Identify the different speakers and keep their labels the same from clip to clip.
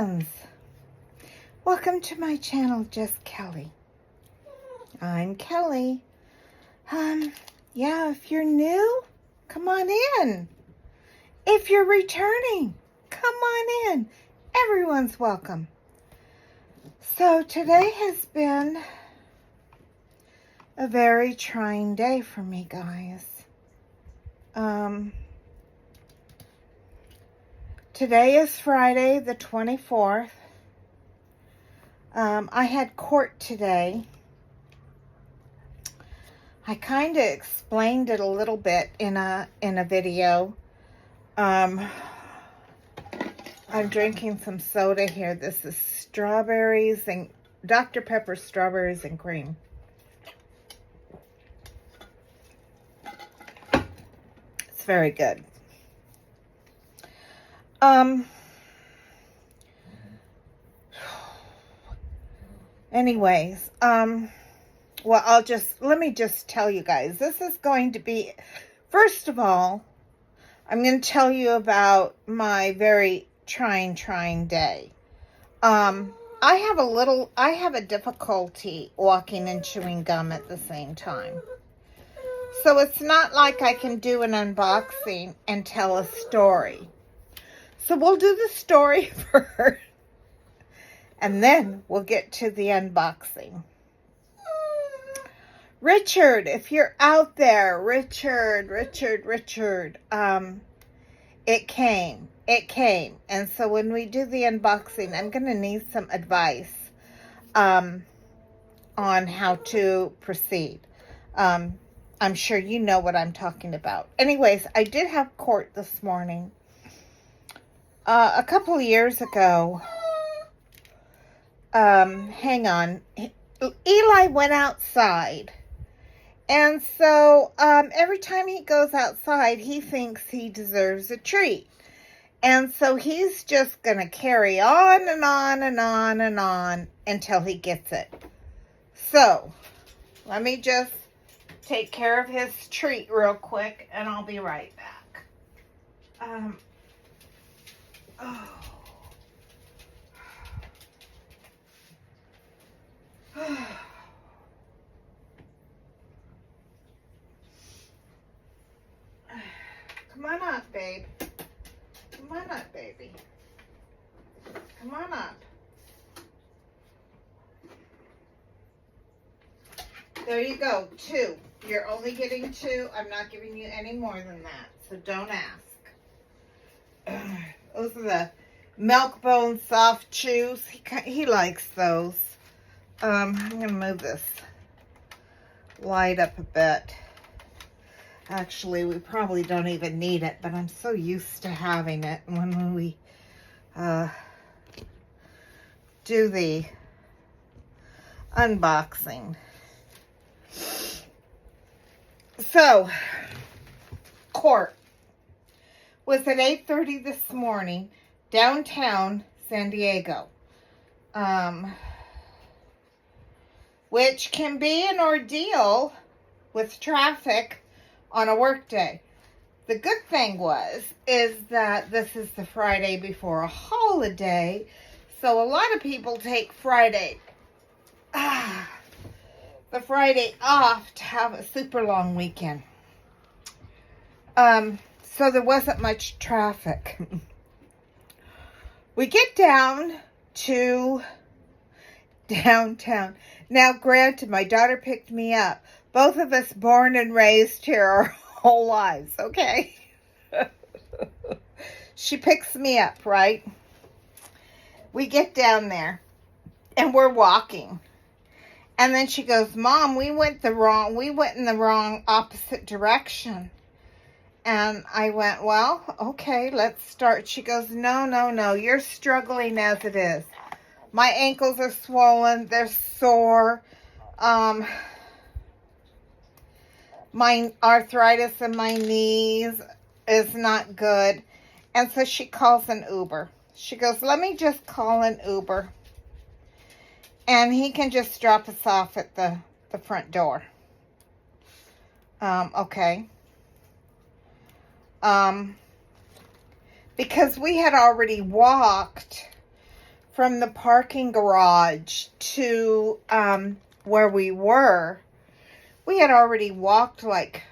Speaker 1: friends, welcome to my channel, Just Kelly. I'm Kelly. Yeah, if you're new, come on in. If you're returning, come on in. Everyone's welcome. So today has been a very trying day for me, guys. Today is Friday the 24th. I had court today. I kind of explained it a little bit in a video. I'm drinking some soda here. This is strawberries and Dr. Pepper strawberries and cream. It's very good. Anyways, well, let me just tell you guys, this is going to be, first of all, I'm going to tell you about my very trying day. I have a difficulty walking and chewing gum at the same time. So it's not like I can do an unboxing and tell a story. So we'll do the story first, and then we'll get to the unboxing. Richard, if you're out there, Richard, it came. And so when we do the unboxing, I'm going to need some advice on how to proceed. I'm sure you know what I'm talking about. Anyways, I did have court this morning. A couple of years ago, hang on, Eli went outside. And so, every time he goes outside, he thinks he deserves a treat. And so he's just going to carry on and on and on and on until he gets it. So, let me just take care of his treat real quick, and I'll be right back. Come on up, babe. Come on up, baby. Come on up. There you go, 2. You're only getting 2. I'm not giving you any more than that, so don't ask. Those are the milk bone soft chews. He likes those. I'm going to move this light up a bit. Actually, we probably don't even need it, but I'm so used to having it when we do the unboxing. So, court was at 8:30 this morning, downtown San Diego, which can be an ordeal with traffic on a work day. The good thing is that this is the Friday before a holiday, so a lot of people take the Friday off to have a super long weekend. So there wasn't much traffic. We get down to downtown. Now, granted, my daughter picked me up. Both of us born and raised here our whole lives, okay? She picks me up, right? We get down there, and we're walking. And then she goes, Mom, we went in the wrong opposite direction. And I went, well, okay, let's start. She goes, no, you're struggling as it is. My ankles are swollen, they're sore. My arthritis in my knees is not good. And so she calls an Uber. She goes, let me just call an Uber. And he can just drop us off at the front door. Okay. Because we had already walked from the parking garage to where we were, we had already walked like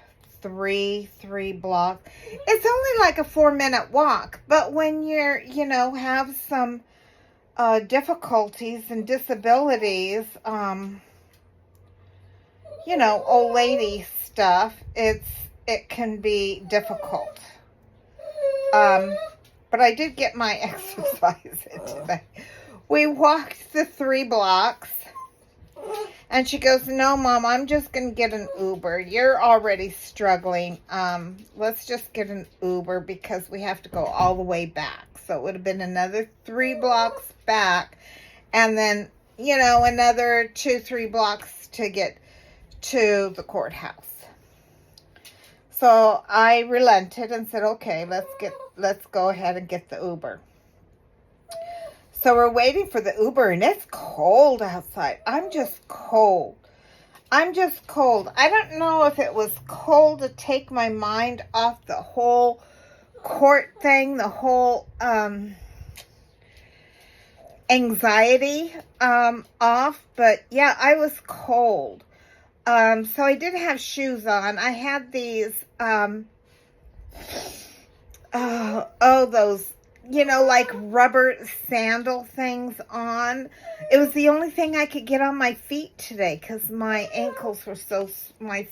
Speaker 1: three blocks. It's only like a 4-minute walk, but when you're, have some difficulties and disabilities, old lady stuff, it can be difficult. But I did get my exercise in today. We walked the 3 blocks, and she goes, "No, Mom, I'm just going to get an Uber. You're already struggling. Let's just get an Uber because we have to go all the way back." So it would have been another 3 blocks back, and then, another 2-3 blocks to get to the courthouse. So I relented and said, "Okay, let's go ahead and get the Uber." So we're waiting for the Uber, and it's cold outside. I'm just cold. I don't know if it was cold to take my mind off the whole court thing, the whole anxiety off. But yeah, I was cold. So I didn't have shoes on. I had these, those, like rubber sandal things on. It was the only thing I could get on my feet today because my ankles were my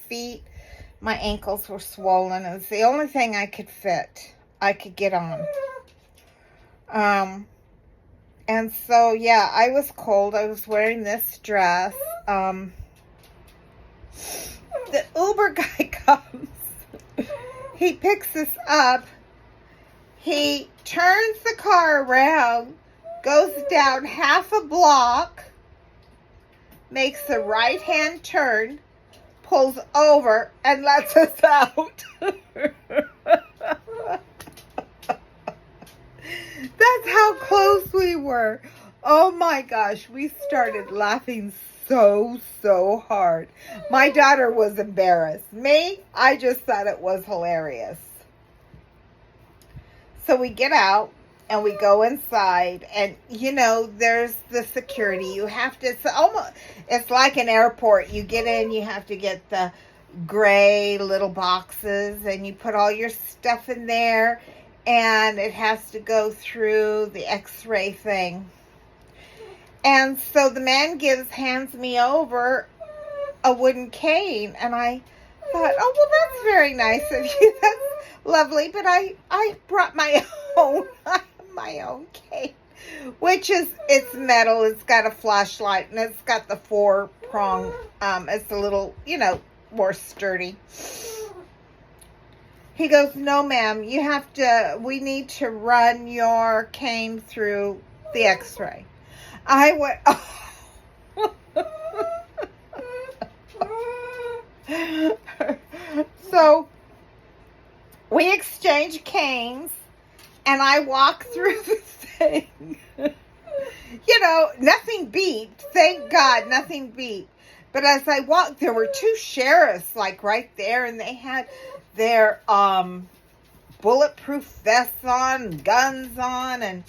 Speaker 1: ankles were swollen. It was the only thing I could get on. And so, yeah, I was cold. I was wearing this dress. The Uber guy comes. He picks us up. He turns the car around, goes down half a block, makes a right-hand turn, pulls over, and lets us out. That's how close we were. Oh my gosh, we started laughing so hard. My daughter was embarrassed. Me, I just thought it was hilarious. So we get out and we go inside, and there's the security. You have to, it's like an airport. You get in, you have to get the gray little boxes, and you put all your stuff in there, and it has to go through the x-ray thing. And so the man hands me over a wooden cane, and I thought, oh, well, that's very nice of you. That's lovely, but I brought my own cane, which is, it's metal. It's got a flashlight, and it's got the 4-prong. It's a little, more sturdy. He goes, "No, ma'am, we need to run your cane through the x-ray." I went, oh. So we exchanged canes, and I walked through the thing. Nothing beeped. Thank God, nothing beeped. But as I walked, there were 2 sheriffs, like right there, and they had their bulletproof vests on, guns on, and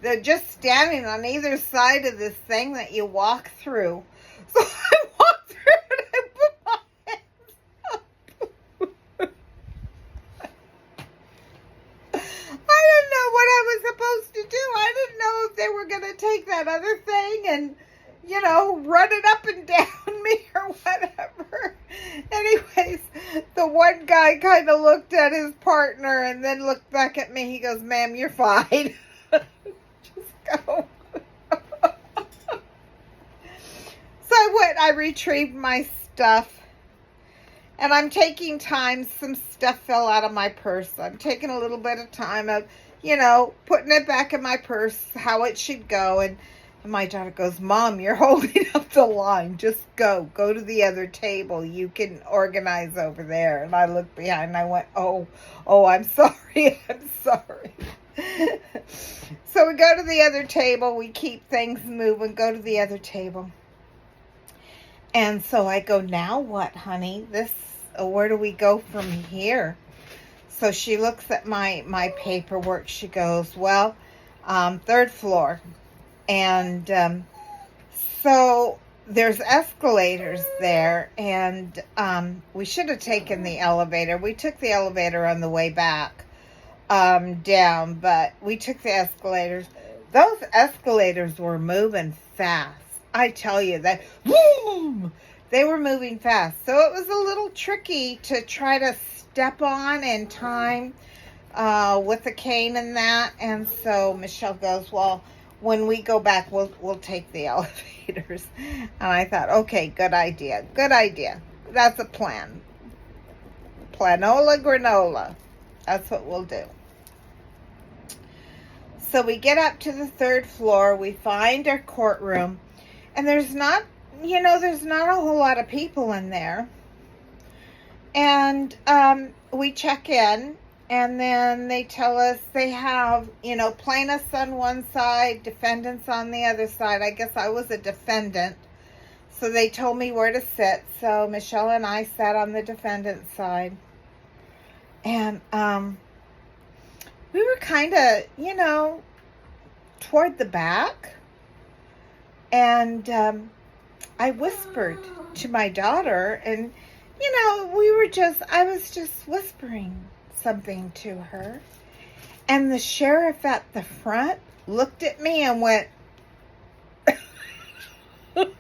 Speaker 1: they're just standing on either side of this thing that you walk through. So I walked through and I put my hands up. I didn't know what I was supposed to do. I didn't know if they were going to take that other thing and, run it up and down me or whatever. Anyways, the one guy kind of looked at his partner and then looked back at me. He goes, "Ma'am, you're fine." Go. So I retrieved my stuff, and I'm taking time. Some stuff fell out of my purse. I'm taking a little bit of time of, putting it back in my purse, how it should go. And my daughter goes, "Mom, you're holding up the line. Just go to the other table. You can organize over there." And I looked behind and I went, oh, I'm sorry. I'm sorry. So we go to the other table. We keep things moving, go to the other table. And so I go, "Now what, honey? Where do we go from here?" So she looks at my paperwork. She goes, "Well, 3rd floor." And so there's escalators there, and we should have taken the elevator. We took the elevator on the way back down, but we took the escalators. Those escalators were moving fast. I tell you that, boom, they were moving fast. So it was a little tricky to try to step on in time with the cane and that. And so Michelle goes, well, when we go back, we'll take the elevators. And I thought, okay, good idea. Good idea. That's a plan. Planola granola. That's what we'll do. So we get up to the 3rd floor. We find our courtroom. And there's not a whole lot of people in there. And we check in. And then they tell us they have, plaintiffs on one side, defendants on the other side. I guess I was a defendant. So they told me where to sit. So Michelle and I sat on the defendant side. And we were kind of, toward the back. And I whispered to my daughter. And, I was just whispering something to her, and the sheriff at the front looked at me and went and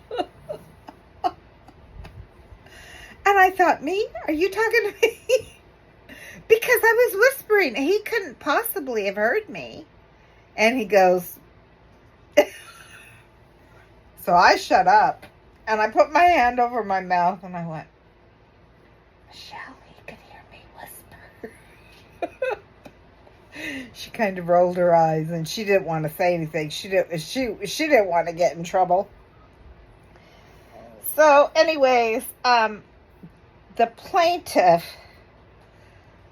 Speaker 1: I thought, me? Are you talking to me? Because I was whispering. He couldn't possibly have heard me. And he goes, so I shut up and I put my hand over my mouth and I went, Michelle, you could hear me whisper. She kind of rolled her eyes and she didn't want to say anything. She didn't want to get in trouble. So anyways, the plaintiff,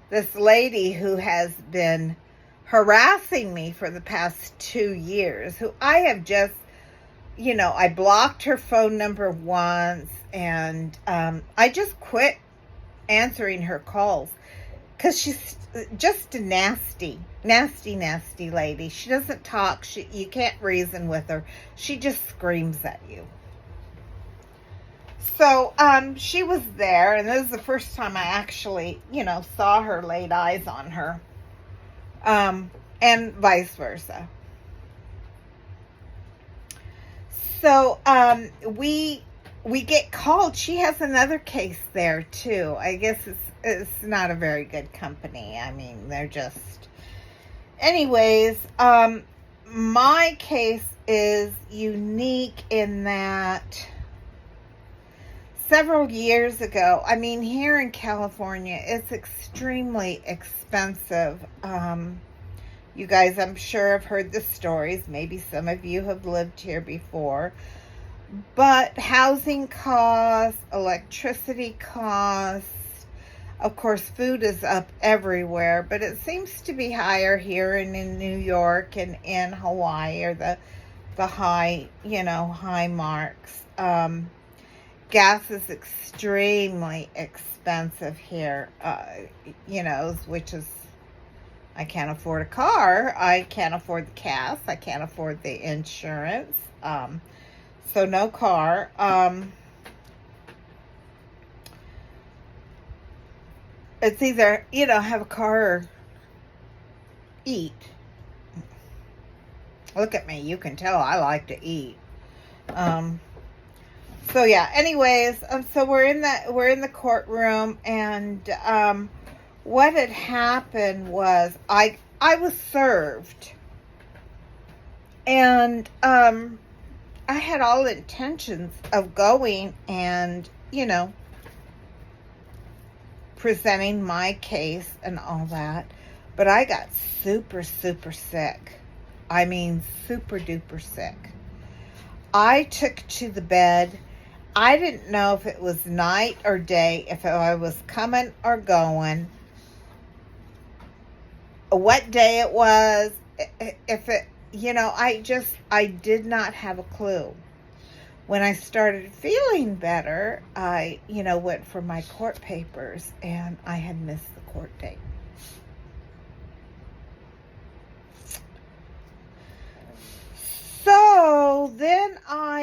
Speaker 1: this lady who has been harassing me for the past 2 years, who I have just, I blocked her phone number once, and I just quit answering her calls because she's just a nasty lady. She doesn't talk. You can't reason with her. She just screams at you. So she was there, and this is the first time I actually, saw her, laid eyes on her, and vice versa. So we get called. She has another case there too. I guess it's not a very good company. I mean, they're just... Anyways, my case is unique in that several years ago, I mean, here in California, it's extremely expensive. You guys, I'm sure, have heard the stories. Maybe some of you have lived here before. But housing costs, electricity costs, of course, food is up everywhere. But it seems to be higher here and in New York and in Hawaii are the high, high marks. Gas is extremely expensive here, which is, I can't afford a car. I can't afford the gas. I can't afford the insurance. So no car. It's either, have a car or eat. Look at me. You can tell I like to eat. So yeah, anyways, so we're in the courtroom, and what had happened was I was served, and I had all intentions of going and presenting my case and all that, but I got super sick. I mean, super duper sick. I took to the bed. I didn't know if it was night or day, if I was coming or going, what day it was, if it, I did not have a clue. When I started feeling better, I, went for my court papers, and I had missed the court date. So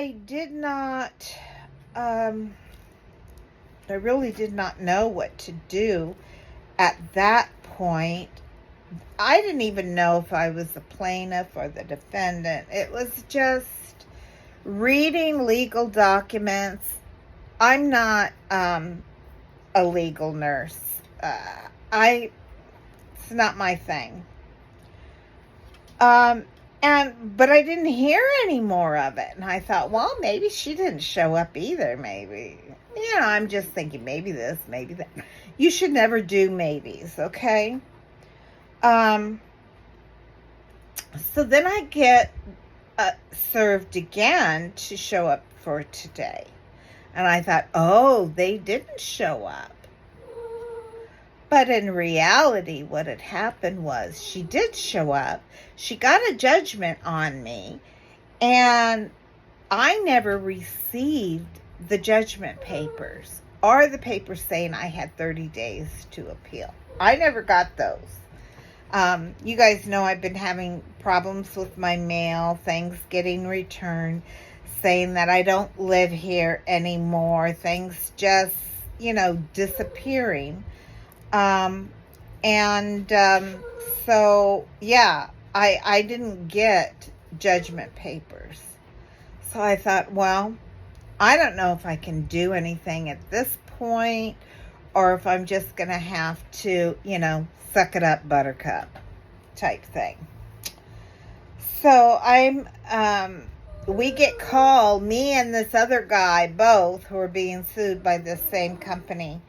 Speaker 1: I did not, I really did not know what to do at that point. I didn't even know if I was the plaintiff or the defendant. It was just reading legal documents. I'm not a legal nurse. It's not my thing. But I didn't hear any more of it. And I thought, well, maybe she didn't show up either, maybe. I'm just thinking maybe this, maybe that. You should never do maybes, okay? So then I get served again to show up for today. And I thought, oh, they didn't show up. But in reality, what had happened was she did show up. She got a judgment on me, and I never received the judgment papers or the papers saying I had 30 days to appeal. I never got those. You guys know I've been having problems with my mail, things getting returned, saying that I don't live here anymore, things just, disappearing. So yeah, I didn't get judgment papers. So I thought, well, I don't know if I can do anything at this point, or if I'm just going to have to, suck it up, buttercup type thing. So we get called, me and this other guy, both who are being sued by this same company,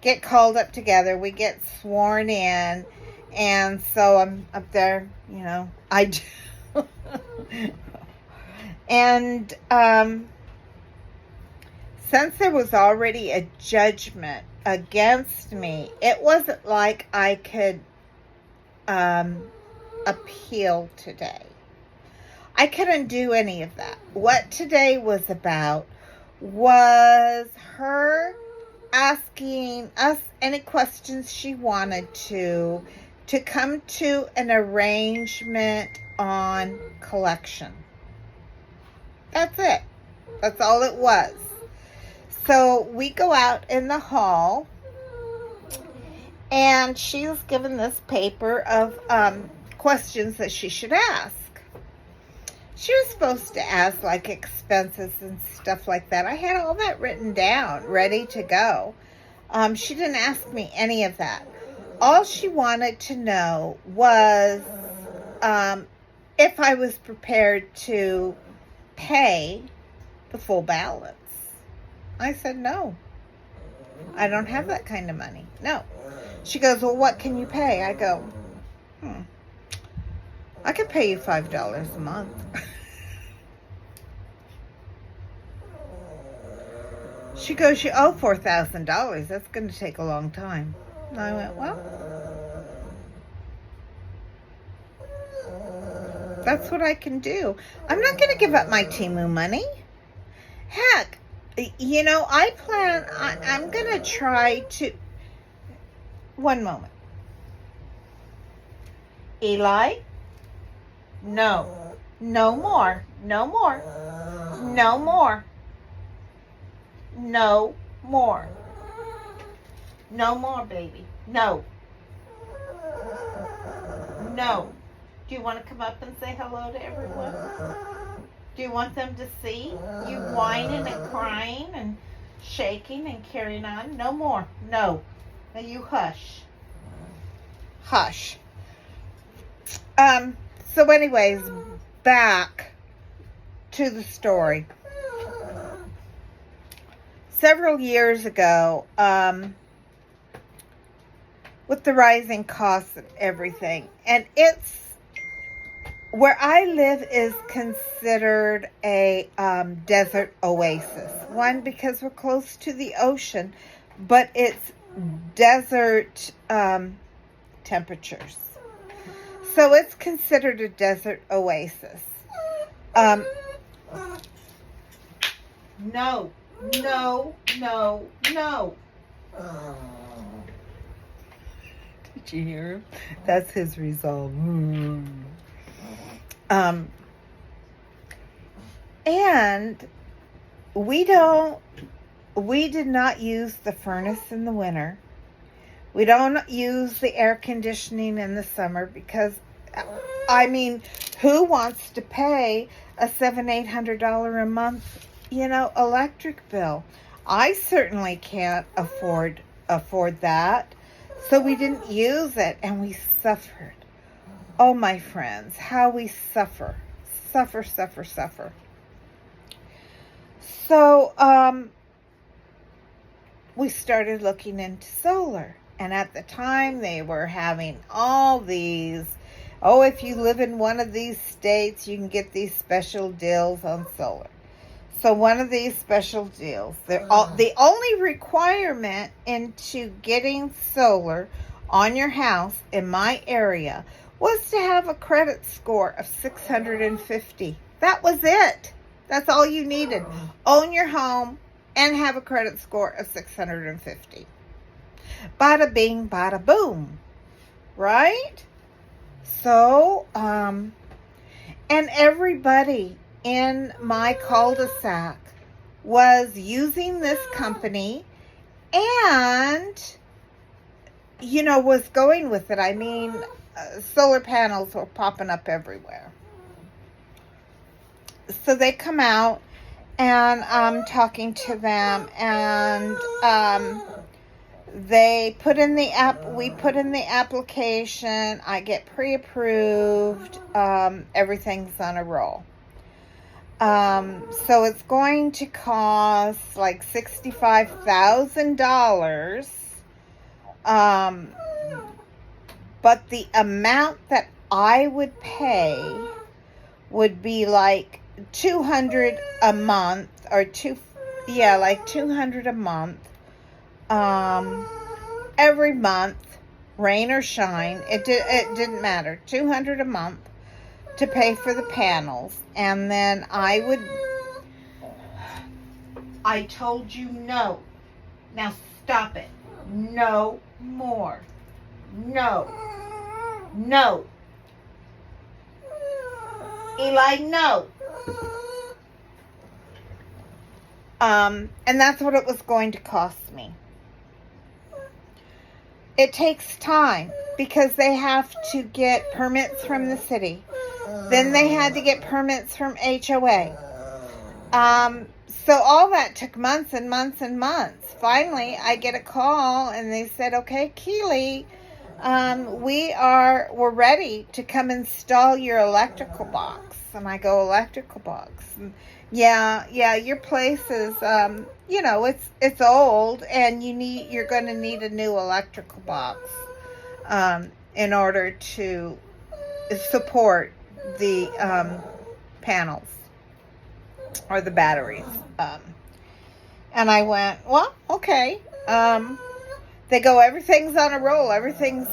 Speaker 1: get called up together. We get sworn in. And so I'm up there, I do. And since there was already a judgment against me, it wasn't like I could appeal today. I couldn't do any of that. What today was about was her asking us any questions she wanted to come to an arrangement on collection. That's it. That's all it was. So we go out in the hall, and she was given this paper of questions that she should ask. She was supposed to ask like expenses and stuff like that. I had all that written down, ready to go. She didn't ask me any of that. All she wanted to know was if I was prepared to pay the full balance. I said, no, I don't have that kind of money. No. She goes, well, what can you pay? I go, I could pay you $5 a month. She goes, you owe $4,000. That's going to take a long time. And I went, well, that's what I can do. I'm not going to give up my Temu money. Heck, I'm going to try to... One moment. Eli? No. No more. No more. No more. No more. No more, baby. No. No. Do you want to come up and say hello to everyone? Do you want them to see you whining and crying and shaking and carrying on? No more. No. Now you hush. Hush. So anyways, back to the story. Several years ago, with the rising costs of everything, and where I live is considered a desert oasis. One, because we're close to the ocean, but it's desert temperatures. So it's considered a desert oasis. No. No, no, no. Did you hear him? That's his resolve. And we did not use the furnace in the winter. We don't use the air conditioning in the summer because, I mean, who wants to pay a $700-800 a month, electric bill? I certainly can't afford that. So we didn't use it, and we suffered. Oh, my friends, how we suffer. Suffer. So, we started looking into solar. And at the time, they were having all these, if you live in one of these states, you can get these special deals on solar. So one of these special deals, the only requirement into getting solar on your house in my area was to have a credit score of 650. That was it. That's all you needed. Own your home and have a credit score of 650. Bada bing, bada boom. Right? So, and everybody in my cul-de-sac was using this company and, was going with it. I mean, solar panels were popping up everywhere. So they come out and I'm talking to them, and we put in the application. I get pre-approved. Everything's on a roll. So it's going to cost like $65,000. But the amount that I would pay would be like $200 a month, or like $200 a month. Every month, rain or shine, it didn't matter. $200 a month to pay for the panels. And then I told you no. Now stop it. No more. No. Eli, no. And that's what it was going to cost me. It takes time because they have to get permits from the city. Then they had to get permits from HOA. So all that took months and months and months. Finally, I get a call and they said, "Okay, Keely, we're ready to come install your electrical box." And I go, "Electrical box?" And, yeah, your place is, it's old, and you're going to need a new electrical box in order to support the panels or the batteries. And I went, "Well, okay." They go, "Everything's on a roll. Everything's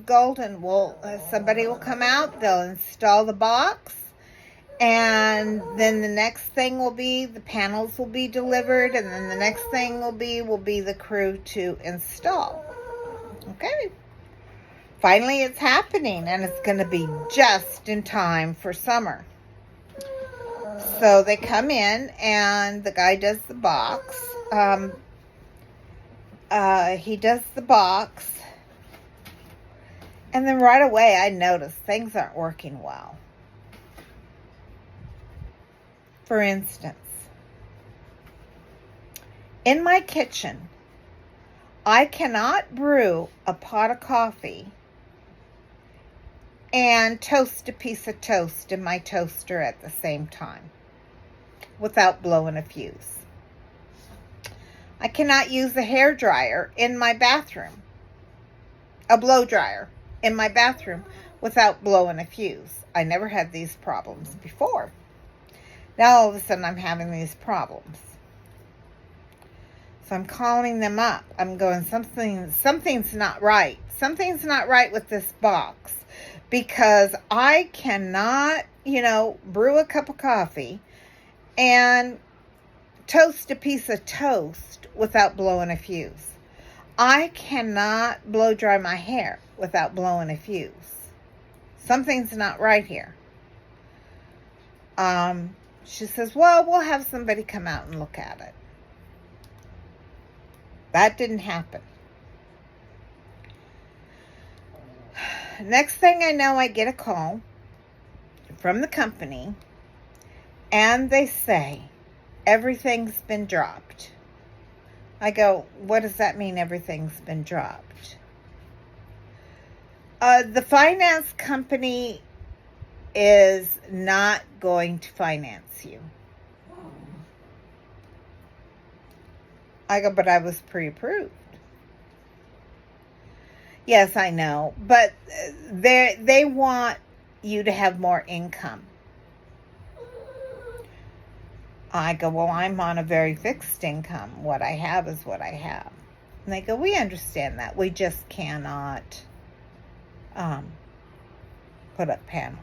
Speaker 1: golden." Well, somebody will come out. They'll install the box. And then the next thing will be the panels will be delivered. And then the next thing will be the crew to install. Okay. Finally, it's happening. And it's going to be just in time for summer. So they come in and the guy does the box. He does the box. And then right away I noticed things aren't working well. For instance, in my kitchen, I cannot brew a pot of coffee and toast a piece of toast in my toaster at the same time without blowing a fuse. I cannot use a hair dryer in my bathroom, a blow dryer in my bathroom without blowing a fuse. I never had these problems before. Now all of a sudden I'm having these problems. So I'm calling them up. I'm going, something's not right. Something's not right with this box, because I cannot, brew a cup of coffee and toast a piece of toast without blowing a fuse. I cannot blow dry my hair without blowing a fuse. Something's not right here. She says, well, we'll have somebody come out and look at it. That didn't happen. Next thing I know, I get a call from the company, and they say, everything's been dropped. I go, what does that mean, everything's been dropped? The finance company is not going to finance you. I go, but I was pre-approved. Yes, I know, but they want you to have more income. I go, well, I'm on a very fixed income. What I have is what I have. And they go, we understand that. We just cannot put up panels.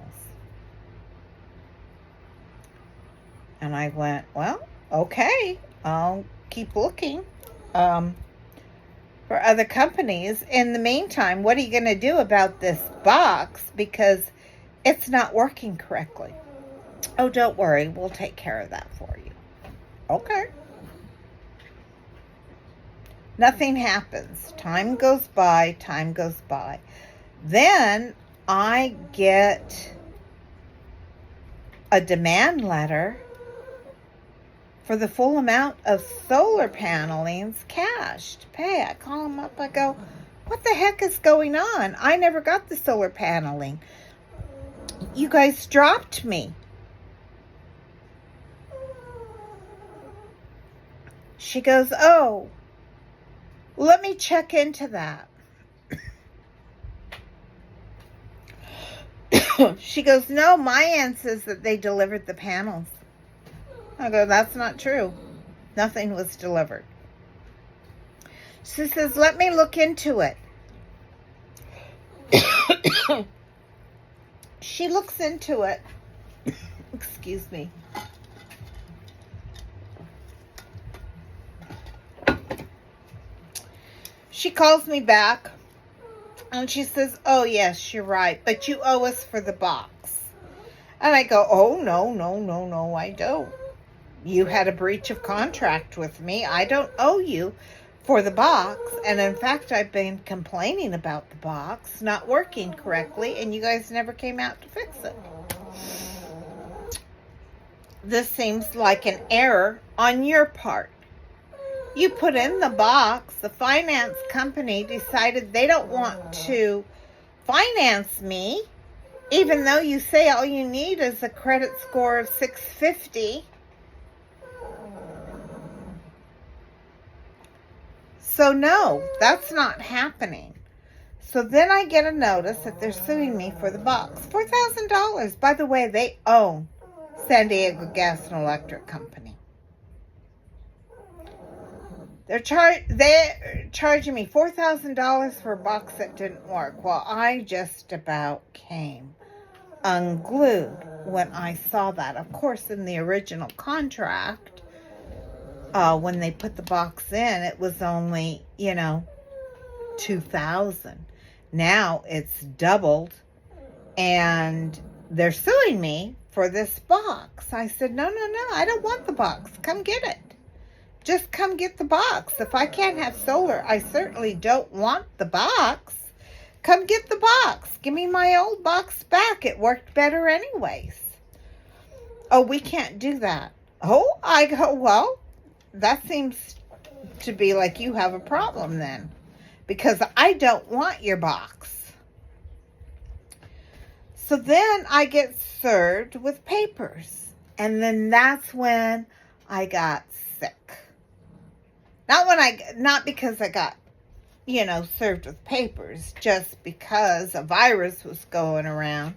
Speaker 1: And I went, well, okay, I'll keep looking for other companies. In the meantime, what are you going to do about this box? Because it's not working correctly. Oh, don't worry. We'll take care of that for you. Okay. Nothing happens. Time goes by. Time goes by. Then I get a demand letter for the full amount of solar panelings cash to pay. I call them up. I go, what the heck is going on? I never got the solar paneling. You guys dropped me. She goes, oh, let me check into that. She goes, no, my aunt says that they delivered the panels. I go, that's not true. Nothing was delivered. She says, let me look into it. She looks into it. Excuse me. She calls me back and she says, oh, yes, you're right, but you owe us for the box. And I go, oh, no, I don't. You had a breach of contract with me. I don't owe you for the box. And in fact, I've been complaining about the box not working correctly, and you guys never came out to fix it. This seems like an error on your part. You put in the box. The finance company decided they don't want to finance me, even though you say all you need is a credit score of 650. So no, that's not happening. So then I get a notice that they're suing me for the box. $4,000. By the way, they own San Diego Gas and Electric Company. They're charging me $4,000 for a box that didn't work. Well, I just about came unglued when I saw that. Of course, in the original contract, when they put the box in, it was only, $2,000. Now it's doubled, and they're suing me for this box. I said, no, I don't want the box. Come get it. Just come get the box. If I can't have solar, I certainly don't want the box. Come get the box. Give me my old box back. It worked better anyways. Oh, we can't do that. Oh, I go, well, that seems to be like you have a problem then, because I don't want your box. So then I get served with papers. And then that's when I got sick. Not because I got, served with papers, just because a virus was going around.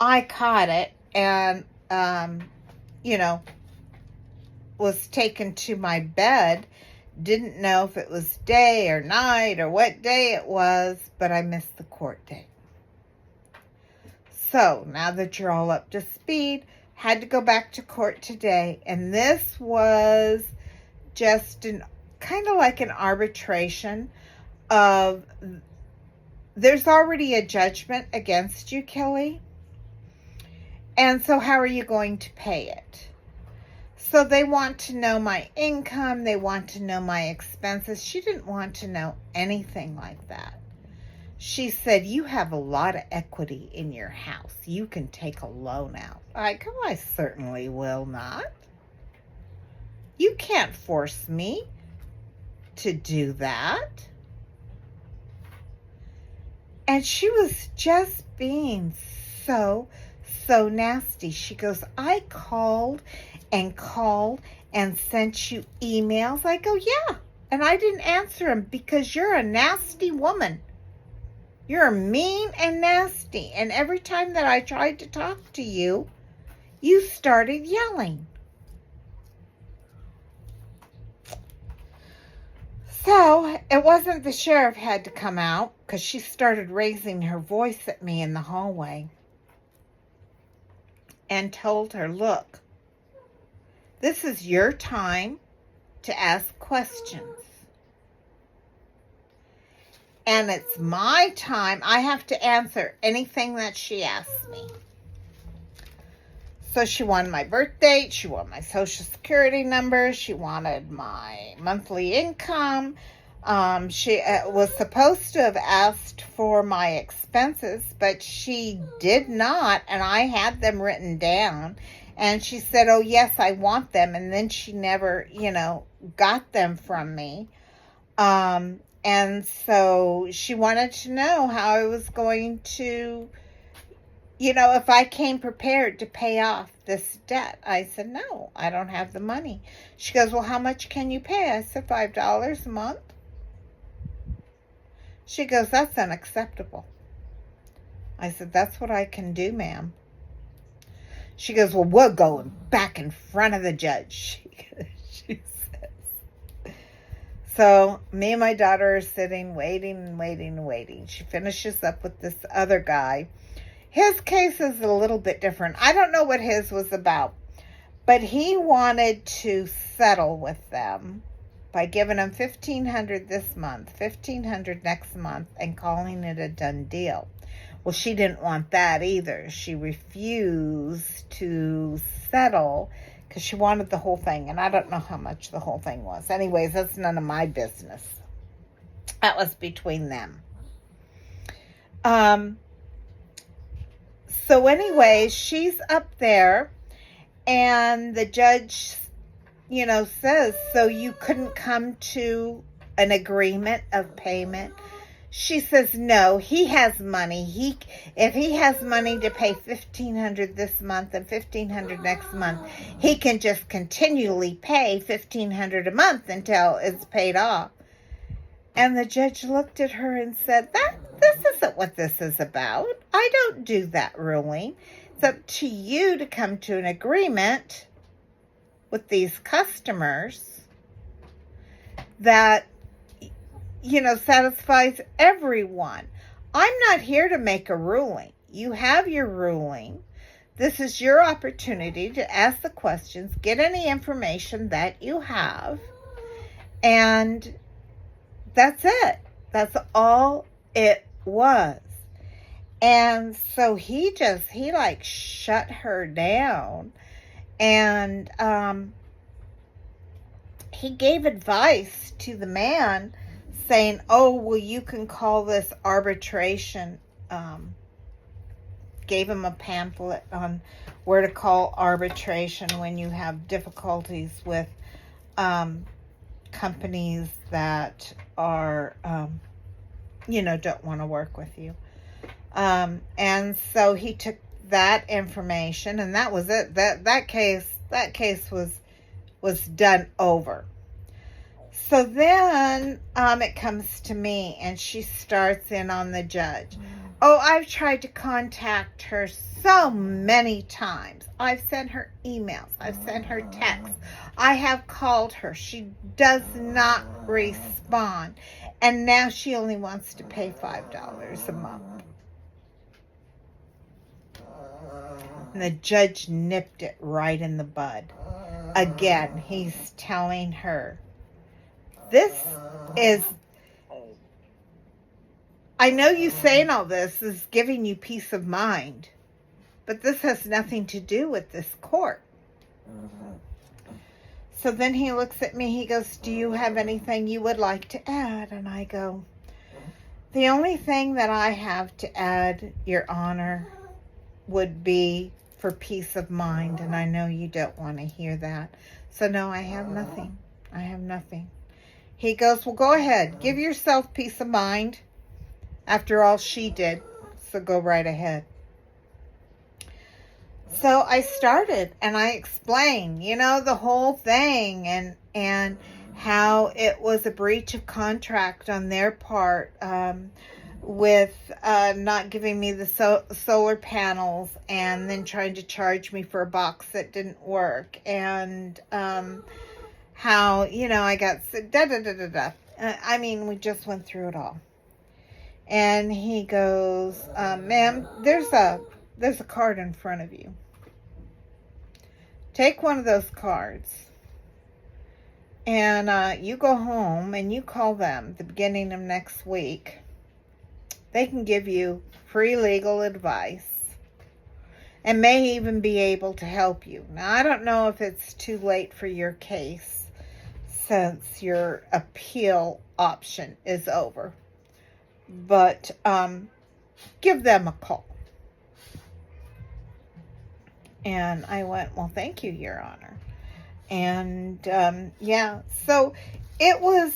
Speaker 1: I caught it and, was taken to my bed. Didn't know if it was day or night or what day it was, but I missed the court date. So now that you're all up to speed, had to go back to court today. And this was just kind of like an arbitration of, there's already a judgment against you, Kelly. And so how are you going to pay it? So they want to know my income. They want to know my expenses. She didn't want to know anything like that. She said, you have a lot of equity in your house. You can take a loan out. I go, I certainly will not. You can't force me to do that. And she was just being so nasty. She goes, I called and sent you emails. I go, yeah. And I didn't answer them because you're a nasty woman. You're mean and nasty. And every time that I tried to talk to you, you started yelling. So it wasn't the sheriff had to come out because she started raising her voice at me in the hallway and told her, look, this is your time to ask questions. And it's my time. I have to answer anything that she asks me. So she wanted my birth date. She wanted my social security number. She wanted my monthly income. She was supposed to have asked for my expenses, but she did not. And I had them written down. And she said, oh, yes, I want them. And then she never, got them from me. And so she wanted to know how I was going to, if I came prepared to pay off this debt. I said, no, I don't have the money. She goes, well, how much can you pay? I said, $5 a month. She goes, that's unacceptable. I said, that's what I can do, ma'am. She goes, well, we're going back in front of the judge. She says. So me and my daughter are sitting, waiting. She finishes up with this other guy. His case is a little bit different. I don't know what his was about, but he wanted to settle with them by giving them $1,500 this month, $1,500 next month, and calling it a done deal. Well, she didn't want that either. She refused to settle because she wanted the whole thing, and I don't know how much the whole thing was. Anyways, that's none of my business. That was between them. So anyway, she's up there, and the judge, says, so you couldn't come to an agreement of payment? She says, no, he has money. If he has money to pay $1,500 this month and $1,500 next month, he can just continually pay $1,500 a month until it's paid off. And the judge looked at her and said, this isn't what this is about. I don't do that ruling. It's up to you to come to an agreement with these customers that, satisfies everyone. I'm not here to make a ruling. You have your ruling. This is your opportunity to ask the questions, get any information that you have, and that's it. That's all it was. And so he shut her down, and he gave advice to the man saying, oh, well, you can call this arbitration. Gave him a pamphlet on where to call arbitration when you have difficulties with companies that are, don't want to work with you. And so he took that information, and that was it. That case was done over. So then it comes to me, and she starts in on the judge. Oh, I've tried to contact her so many times. I've sent her emails. I've sent her texts. I have called her. She does not respond. And now she only wants to pay $5 a month. And the judge nipped it right in the bud. Again, he's telling her, this is, I know you saying all this is giving you peace of mind, but this has nothing to do with this court. So then he looks at me, he goes, do you have anything you would like to add? And I go, the only thing that I have to add, Your Honor, would be for peace of mind. And I know you don't want to hear that. So no, I have nothing. I have nothing. He goes, well, go ahead. Give yourself peace of mind. After all, she did. So go right ahead. So I started and I explained, the whole thing and how it was a breach of contract on their part with not giving me the solar panels and then trying to charge me for a box that didn't work, and how, I got da-da-da-da-da. I mean, we just went through it all. And he goes, ma'am, there's a card in front of you. Take one of those cards and you go home and you call them the beginning of next week. They can give you free legal advice and may even be able to help you. Now, I don't know if it's too late for your case since your appeal option is over, but give them a call. And I went, well, thank you, Your Honor. And yeah, so it was,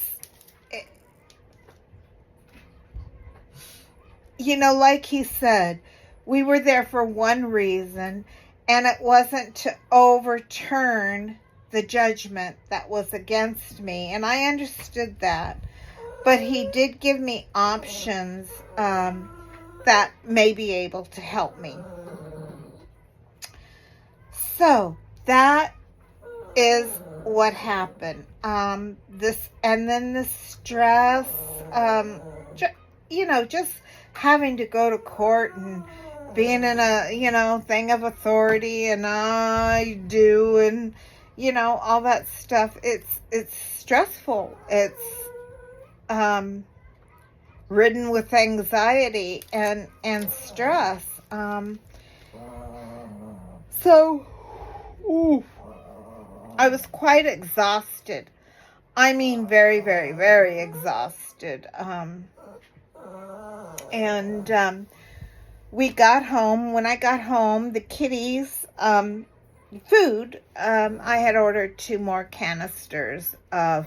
Speaker 1: like he said, we were there for one reason, and it wasn't to overturn the judgment that was against me. And I understood that. But he did give me options that may be able to help me. So that is what happened. Then the stress, just having to go to court and being in a, thing of authority, and I do, and, all that stuff. It's stressful. It's, ridden with anxiety and stress. So, I was quite exhausted. I mean, very, very, very exhausted. We got home. When I got home, the kitties, food, I had ordered 2 more canisters of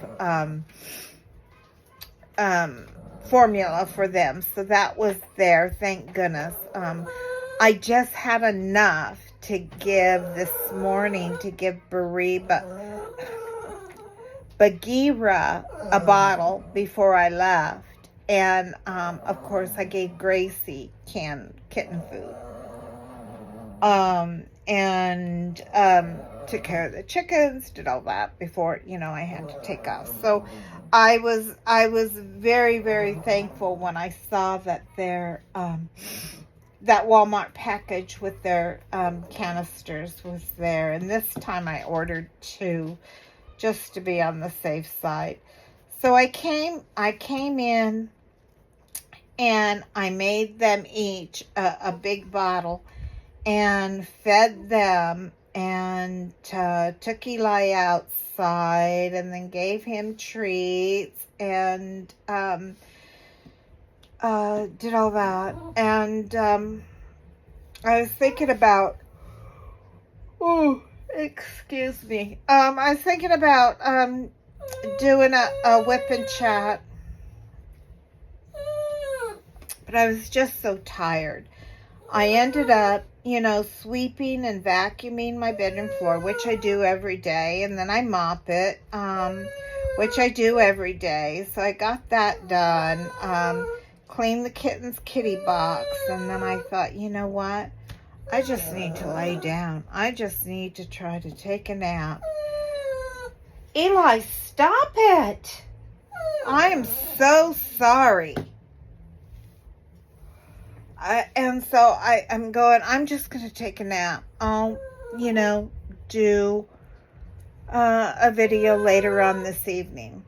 Speaker 1: formula for them. So that was there, thank goodness. I just had enough to give this morning, to give Bagheera a bottle before I left. And, of course, I gave Gracie canned kitten food. Took care of the chickens, did all that before, I had to take off. So I was very, very thankful when I saw that their, that Walmart package with their canisters was there. And this time I ordered 2 just to be on the safe side. So I came in and I made them each a big bottle and fed them, and took Eli outside and then gave him treats and did all that. And I was thinking about, excuse me. I was thinking about doing a whip and chat, but I was just so tired. I ended up, sweeping and vacuuming my bedroom floor, which I do every day, and then I mop it, which I do every day. So I got that done. Cleaned the kitten's kitty box, and then I thought, you know what? I just need to lay down. I just need to try to take a nap. Eli, stop it! I am so sorry. I'm going, I'm just going to take a nap. I'll, do a video later on this evening.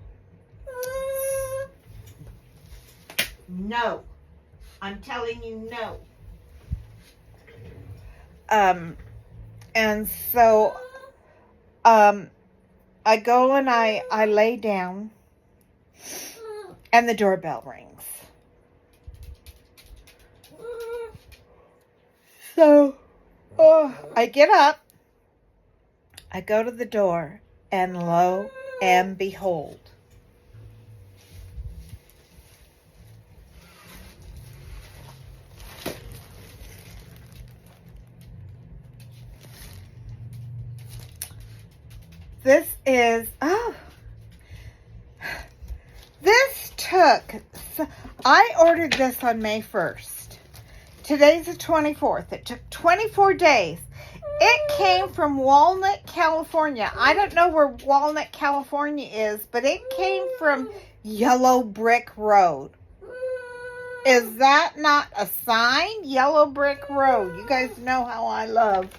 Speaker 1: No. I'm telling you no. And so, I go and I lay down, and the doorbell rings. So, I get up, I go to the door, and lo and behold, this is, this took, I ordered this on May 1st. Today's the 24th. It took 24 days. It came from Walnut, California. I don't know where Walnut, California is, but it came from Yellow Brick Road. Is that not a sign? Yellow Brick Road. You guys know how I love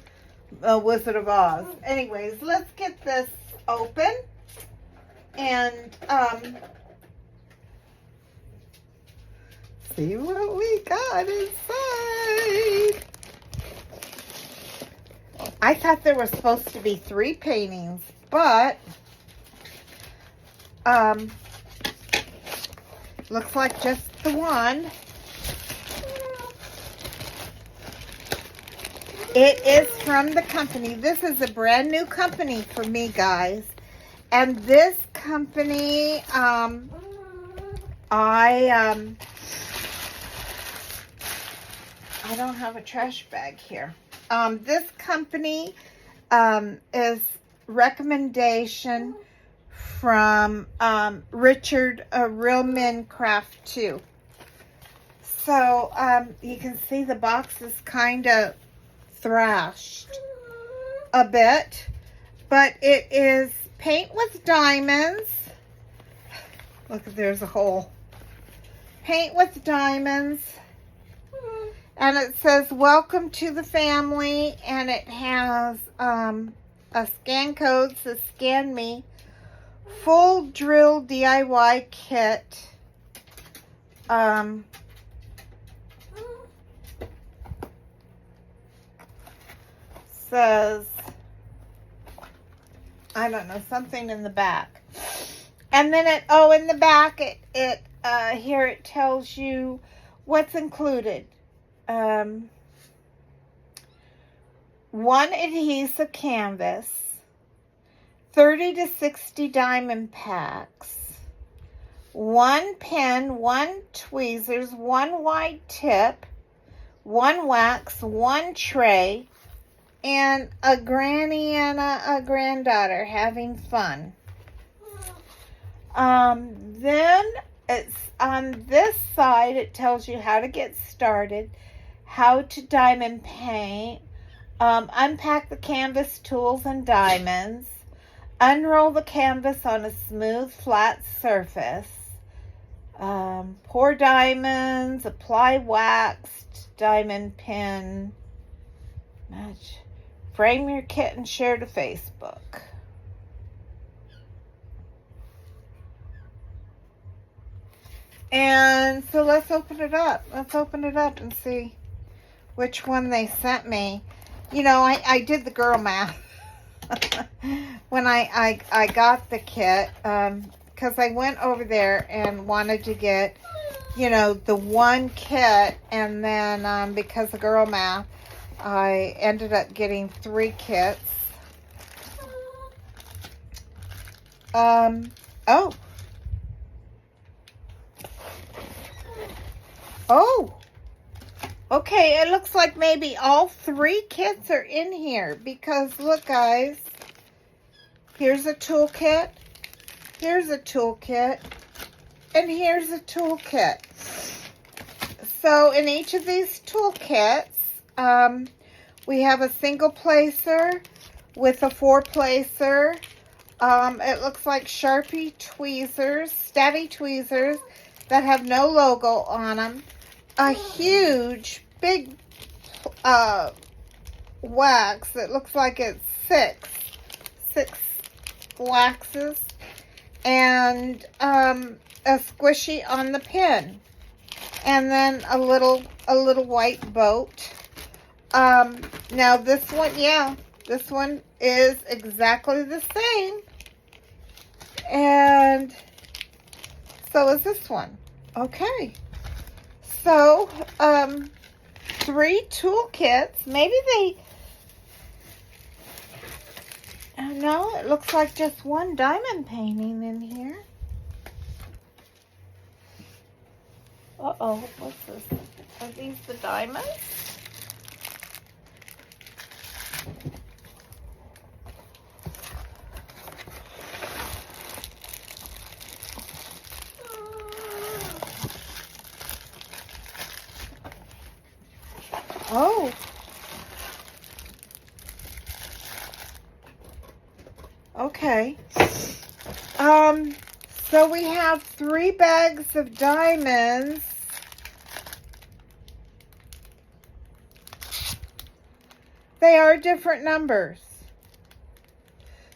Speaker 1: Wizard of Oz. Anyways, let's get this open. And, see what we got inside. I thought there were supposed to be 3 paintings, but looks like just the one. It is from the company. This is a brand new company for me, guys. And this company, I don't have a trash bag here. This company is recommendation from Richard Real Men Craft 2. So you can see the box is kind of thrashed a bit, but it is paint with diamonds. Look, there's a hole. Paint with diamonds. And it says, welcome to the family. And it has a scan code, says scan me. Full drill DIY kit. Says, I don't know, something in the back. And then in the back, here it tells you what's included. 1 adhesive canvas, 30 to 60 diamond packs, 1 pen, 1 tweezers, 1 wide tip, 1 wax, 1 tray, and a granny and a granddaughter having fun. Then it's on this side, it tells you how to get started, how to diamond paint, unpack the canvas tools and diamonds, unroll the canvas on a smooth, flat surface, pour diamonds, apply waxed diamond pin, match, frame your kit and share to Facebook. And so let's open it up. Let's open it up and see which one they sent me. You know, I did the girl math when I got the kit, because I went over there and wanted to get, you know, the 1 kit, and then because of girl math, I ended up getting 3 kits. Oh, okay, it looks like maybe all 3 kits are in here, because look, guys, here's a toolkit, here's a toolkit, and here's a toolkit. So in each of these toolkits, we have a single placer with a 4-placer. It looks like Sharpie tweezers, stabby tweezers that have no logo on them. A huge, big wax that looks like it's 6 waxes, and a squishy on the pin, and then a little white boat. Now this one, yeah, this one is exactly the same. And so is this one. Okay. So, 3 toolkits. Maybe they... No, it looks like just one diamond painting in here. Uh-oh, what's this? Are these the diamonds? Oh. Okay. So we have 3 bags of diamonds. They are different numbers.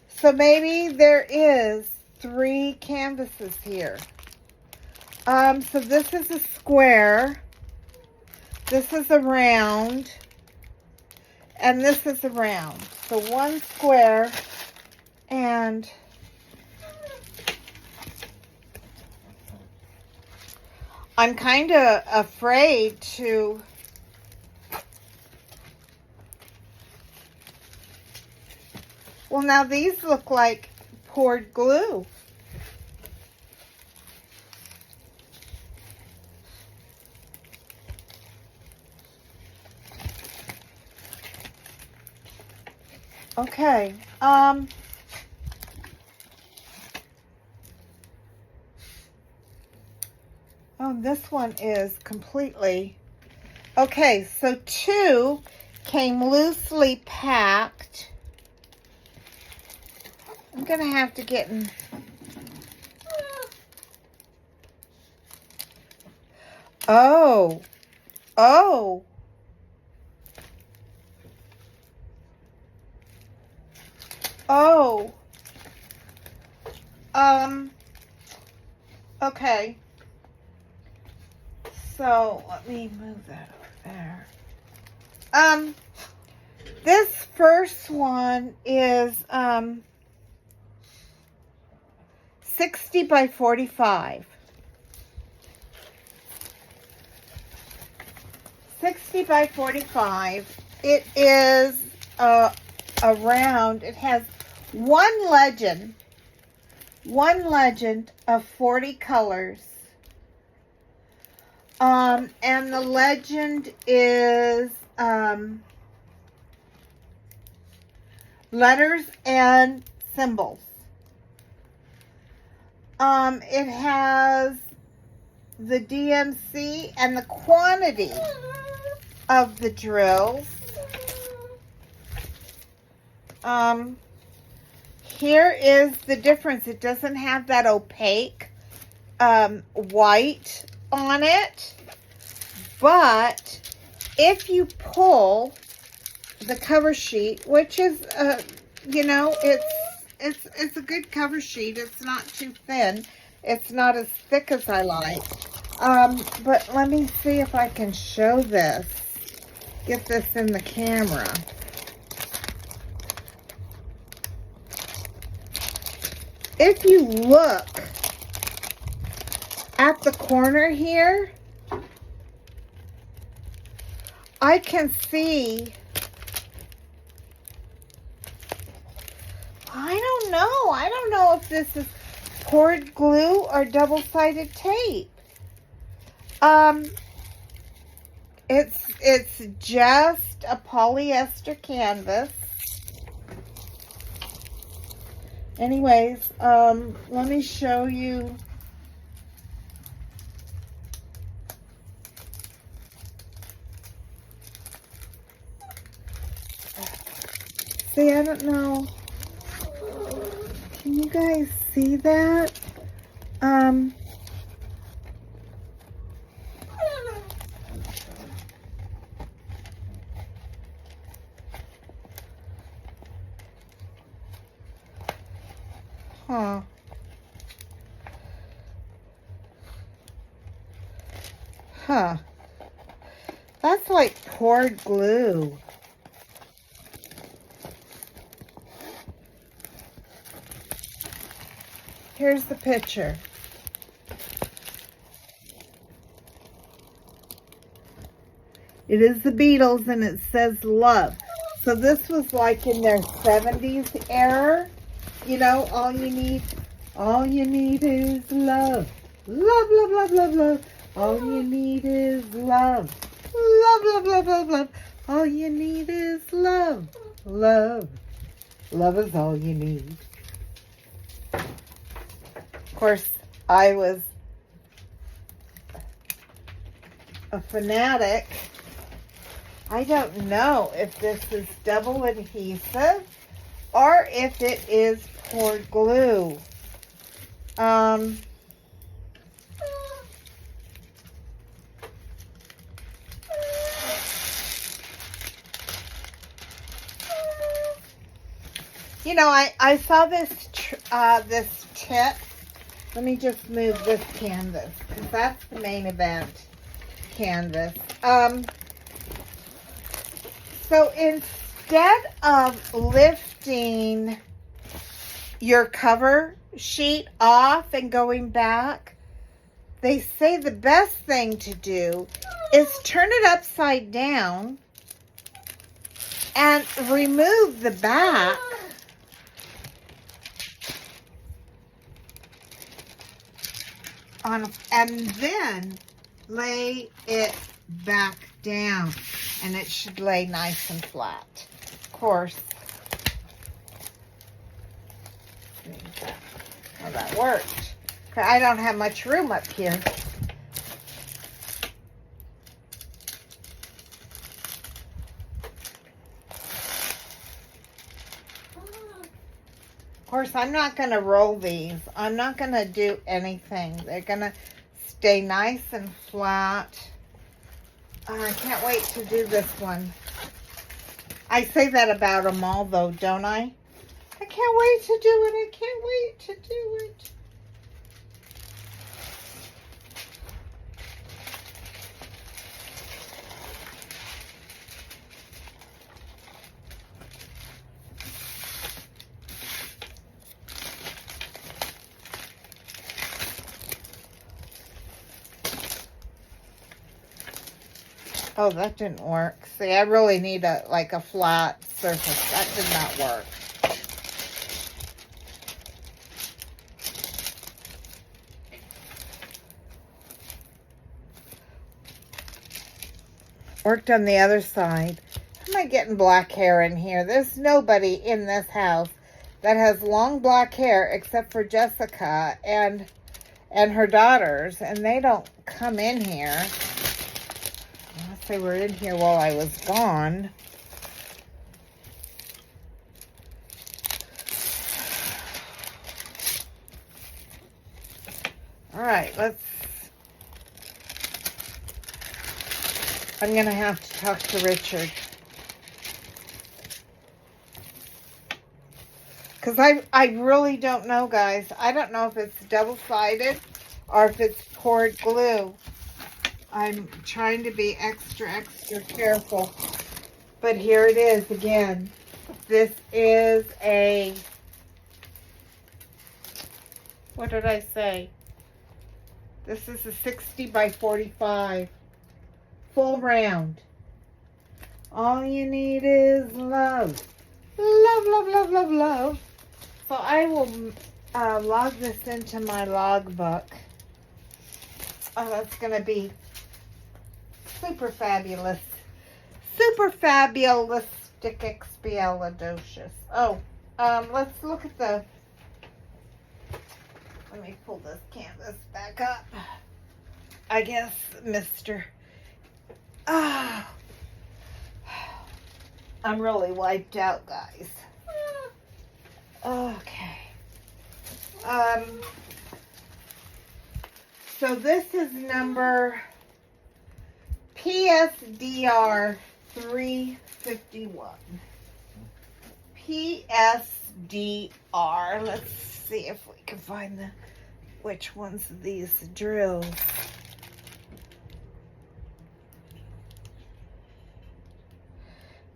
Speaker 1: So maybe there is 3 canvases here. So this is a square. This is a round. And this is a round. So 1 square and I'm kind of afraid to well, now these look like poured glue. Okay. Oh, this one is completely... Okay, so 2 came loosely packed. I'm going to have to get in... Oh. Oh. Oh. Okay. So, let me move that over there. This first one is, 60 by 45. 60 by 45. It is, a round. It has one legend of 40 colors. And the legend is letters and symbols. It has the DMC and the quantity of the drills. Here is the difference. It doesn't have that opaque white on it, but if you pull the cover sheet, which is you know, it's a good cover sheet. It's not too thin. It's not as thick as I like. But let me see if I can show this. Get this in the camera. If you look at the corner here, I can see, I don't know if this is poured glue or double-sided tape. It's just a polyester canvas. Anyways, let me show you. See, I don't know. Can you guys see that? Huh. Huh. That's like poured glue. Here's the picture. It is the Beatles and it says love. So this was like in their 70s era. You know, all you need is love. Love, love, love, love, love. All you need is love. Love, love, love, love, love. All you need is love. Love. Love is all you need. Of course, I was a fanatic. I don't know if this is double adhesive or if it is poured glue. You know, I saw this this tip. Let me just move this canvas because that's the main event canvas. So instead of lifting your cover sheet off and going back, they say the best thing to do is turn it upside down and remove the back. And then lay it back down, and it should lay nice and flat. Of course, well, that worked. I don't have much room up here. Of course, I'm not going to roll these. I'm not going to do anything. They're going to stay nice and flat. I can't wait to do this one. I say that about them all, though, don't I? I can't wait to do it. I can't wait to do it. Oh, that didn't work. See, I really need a flat surface. That did not work. Worked on the other side. How am I getting black hair in here? There's nobody in this house that has long black hair except for Jessica and her daughters, and they don't come in here. Unless they were in here while I was gone. All right, I'm going to have to talk to Richard. Because I really don't know, guys. I don't know if it's double-sided or if it's poured glue. I'm trying to be extra careful. But here it is again. This is a, what did I say? This is a 60 by 45. Full round. All you need is love. Love, love, love, love, love. So I will log this into my logbook. Oh, that's going to be super fabulous. Super fabulistic expialidocious. Oh, let's look at the, let me pull this canvas back up. I guess, Mr. Oh, I'm really wiped out, guys. Okay. So this is number PSDR 351. PSDR. Let's see if we can find which ones of these drills.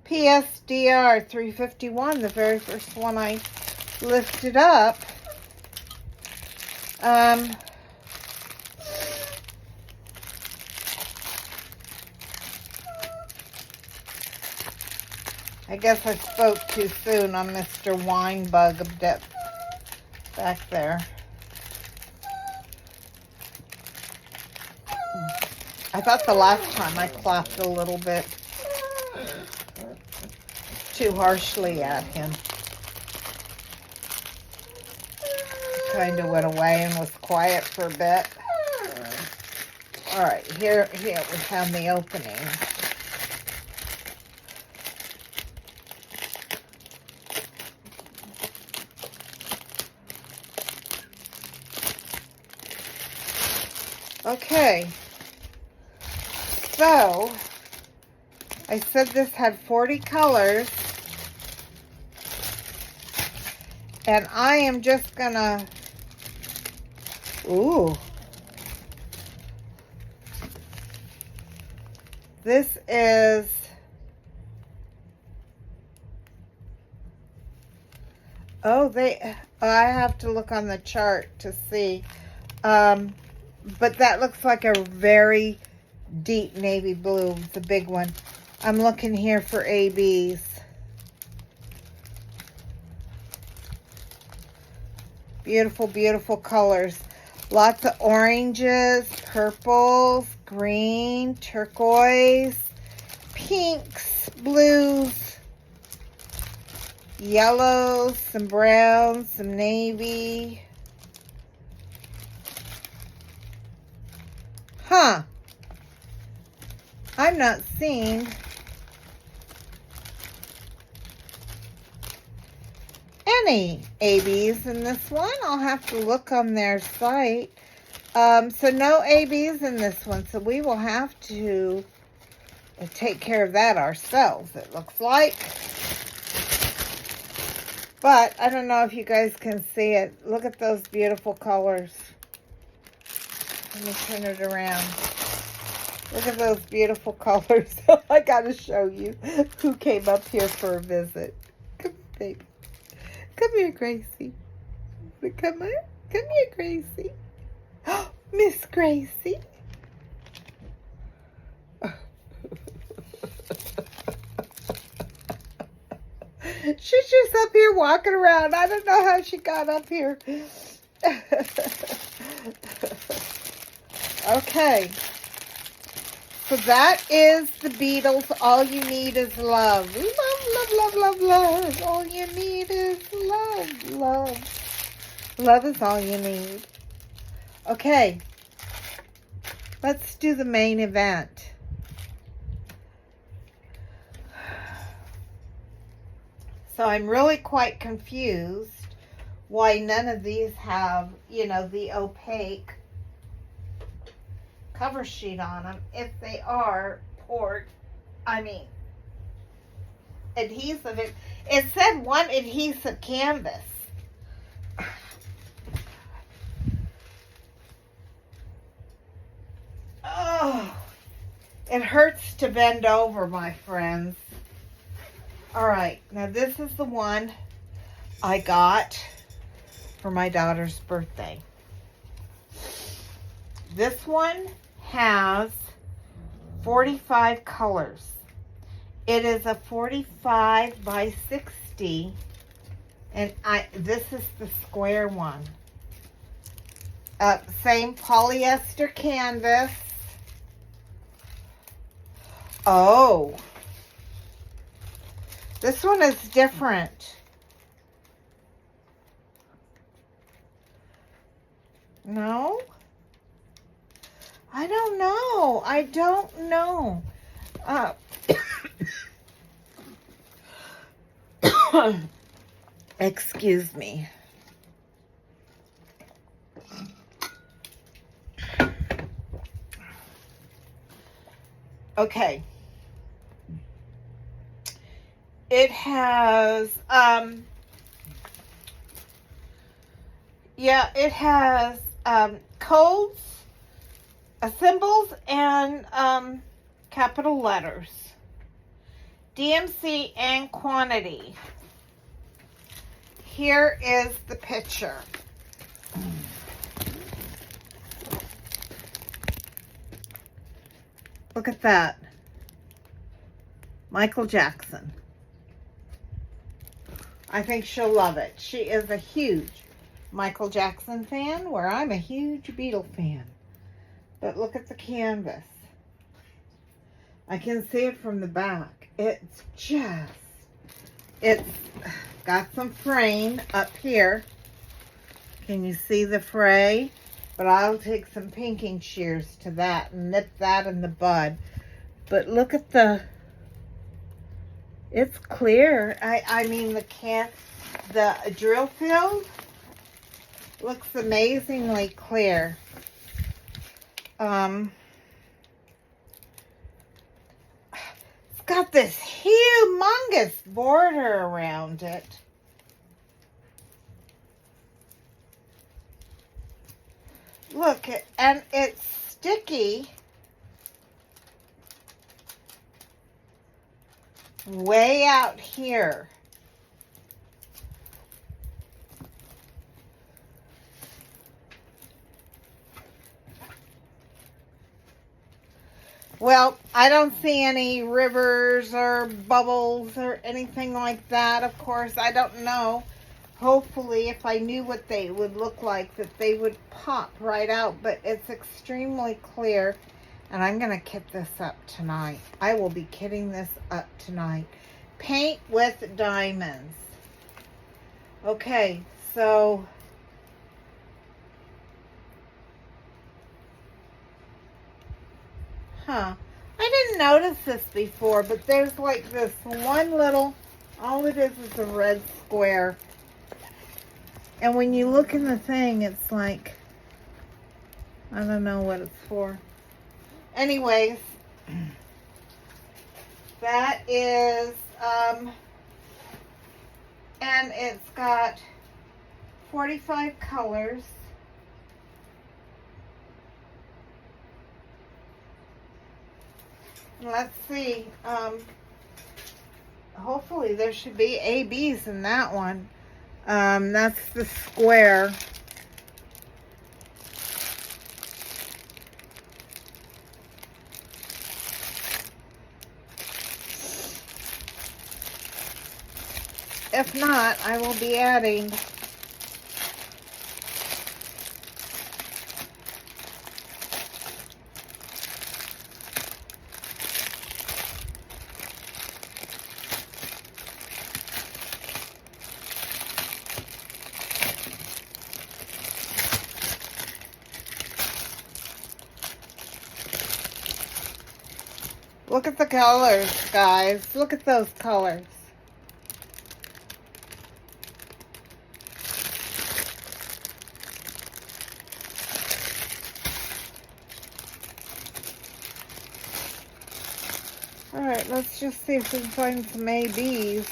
Speaker 1: PSDR 351, the very first one I lifted up. I guess I spoke too soon on Mr. Winebug back there. I thought the last time I clapped a little bit too harshly at him. Kind of went away and was quiet for a bit. All right, here we have the opening. Okay, so I said this had 40 colors, and I am just gonna, ooh, this is, I have to look on the chart to see, but that looks like a very deep navy blue. It's a big one. I'm looking here for ABs. Beautiful, beautiful colors. Lots of oranges, purples, green, turquoise, pinks, blues, yellows, some browns, some navy. Huh. I'm not seeing any ABs in this one. I'll have to look on their site. So no ABs in this one. So we will have to take care of that ourselves, it looks like. But I don't know if you guys can see it. Look at those beautiful colors. Let me turn it around. Look at those beautiful colors. I gotta show you who came up here for a visit. Come, baby. Come here, Gracie. Come here. Come here, Gracie. Oh, Miss Gracie. She's just up here walking around. I don't know how she got up here. Okay. So that is the Beatles. All you need is love. Love, love, love, love, love. All you need is love, love. Love is all you need. Okay. Let's do the main event. So I'm really quite confused why none of these have, you know, the opaque cover sheet on them. If they are adhesive. It said one adhesive canvas. Oh, it hurts to bend over, my friends. All right, now this is the one I got for my daughter's birthday. This one has 45 colors. It is a 45 by 60, and this is the square one. Same polyester canvas. Oh, this one is different. No? I don't know. I don't know. Excuse me. Okay. It has, it has codes, symbols, and capital letters. DMC and quantity. Here is the picture. Look at that. Michael Jackson. I think she'll love it. She is a huge Michael Jackson fan, where I'm a huge Beatle fan. But look at the canvas. I can see it from the back. It's got some fraying up here. Can you see the fray? But I'll take some pinking shears to that and nip that in the bud. But look at it's clear. I mean, the drill field looks amazingly clear. It's got this humongous border around it. Look, and it's sticky way out here. Well, I don't see any rivers or bubbles or anything like that. Of course, I don't know. Hopefully, if I knew what they would look like, that they would pop right out. But it's extremely clear. And I'm going to kit this up tonight. I will be kitting this up tonight. Paint with diamonds. Okay, so I didn't notice this before, but there's like this one little, all it is a red square. And when you look in the thing, it's like, I don't know what it's for. Anyways, that is, and it's got 45 colors. Let's see, hopefully there should be ABs in that one. That's the square. If not, I will be adding Look at the colors, guys. Look at those colors. Alright, let's just see if we can find some ABs.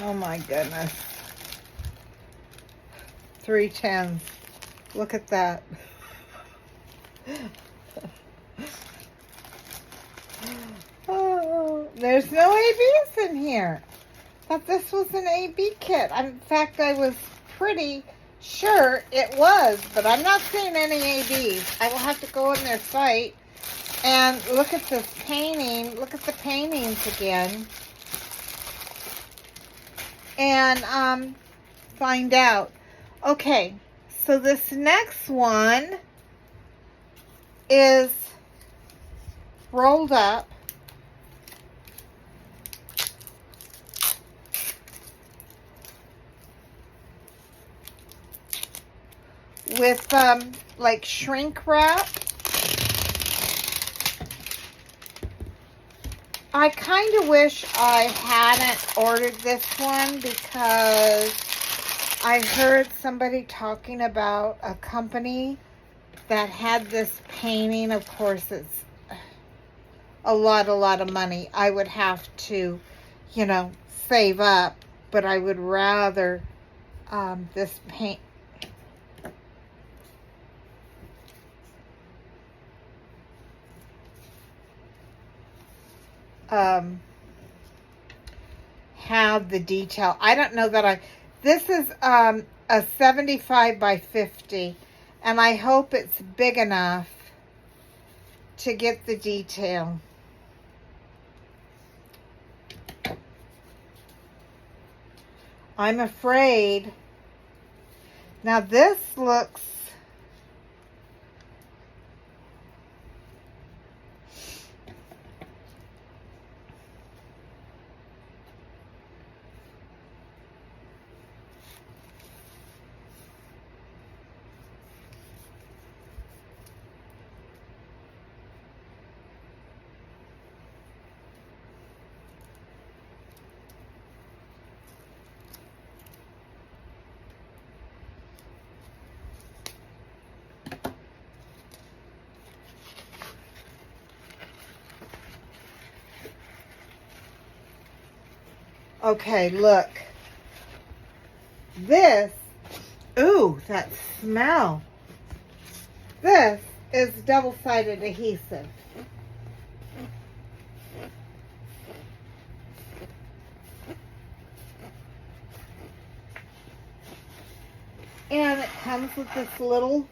Speaker 1: Oh my goodness. 3 10s. Look at that. Oh, there's no ABs in here. Thought this was an AB kit. In fact, I was pretty sure it was, but I'm not seeing any ABs. I will have to go on their site and look at this painting. Look at the paintings again. And find out. Okay, so this next one is rolled up. With like shrink wrap. I kind of wish I hadn't ordered this one because I heard somebody talking about a company that had this painting. Of course, it's a lot of money. I would have to, you know, save up, but I would rather this paint. have the detail. I don't know that this is a 75 by 50, and I hope it's big enough to get the detail. I'm afraid. Now this looks, okay, look. This, ooh, that smell. This is double-sided adhesive. And it comes with this little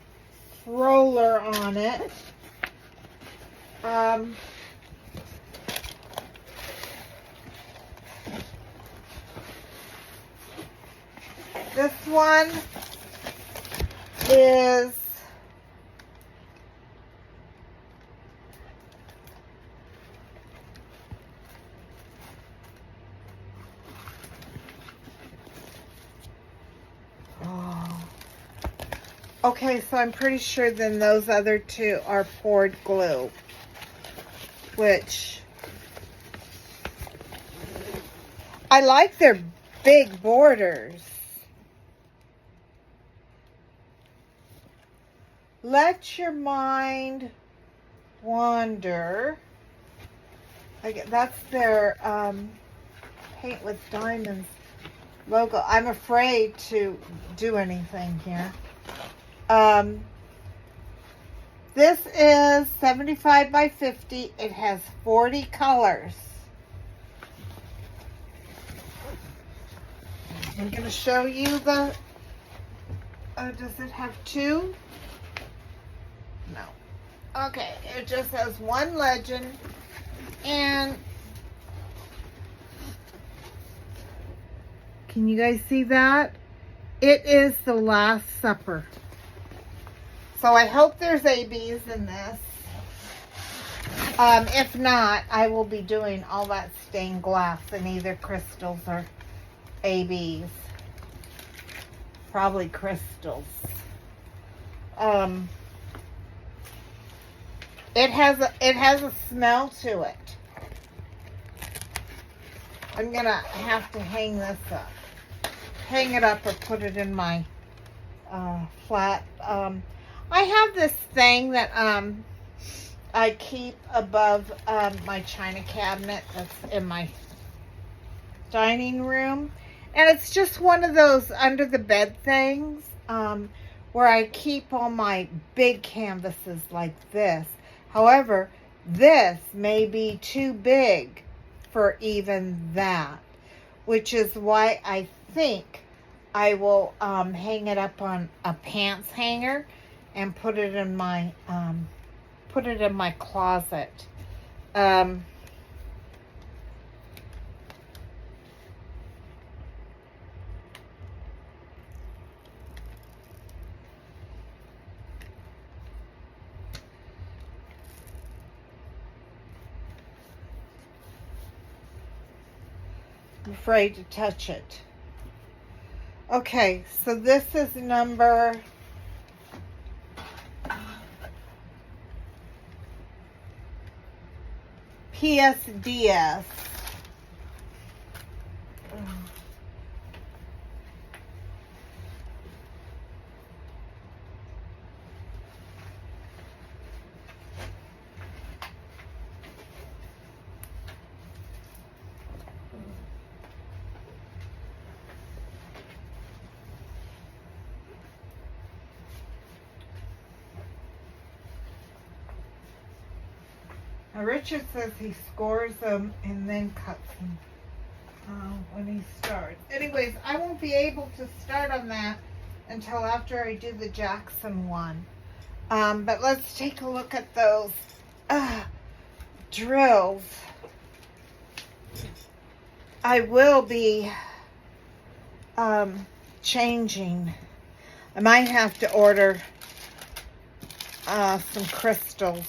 Speaker 1: roller on it. This one is okay, so I'm pretty sure then those other two are poured glue, which I like their big borders. Let your mind wander. That's their Paint with Diamonds logo. I'm afraid to do anything here. This is 75 by 50. It has 40 colors. I'm going to show you the, does it have two? No. Okay, it just has one legend, and can you guys see that? It is the Last Supper. So I hope there's ABs in this. If not, I will be doing all that stained glass in either crystals or ABs. Probably crystals. It has a smell to it. I'm gonna have to hang this up. Hang it up or put it in my flat. I have this thing that I keep above my china cabinet that's in my dining room. And it's just one of those under the bed things where I keep all my big canvases like this. However, this may be too big for even that, which is why I think I will hang it up on a pants hanger and put it in my closet. I'm afraid to touch it. Okay, so this is number PSDS. Richard says he scores them and then cuts them when he starts. Anyways, I won't be able to start on that until after I do the Jackson one. But let's take a look at those drills. I will be changing. I might have to order some crystals.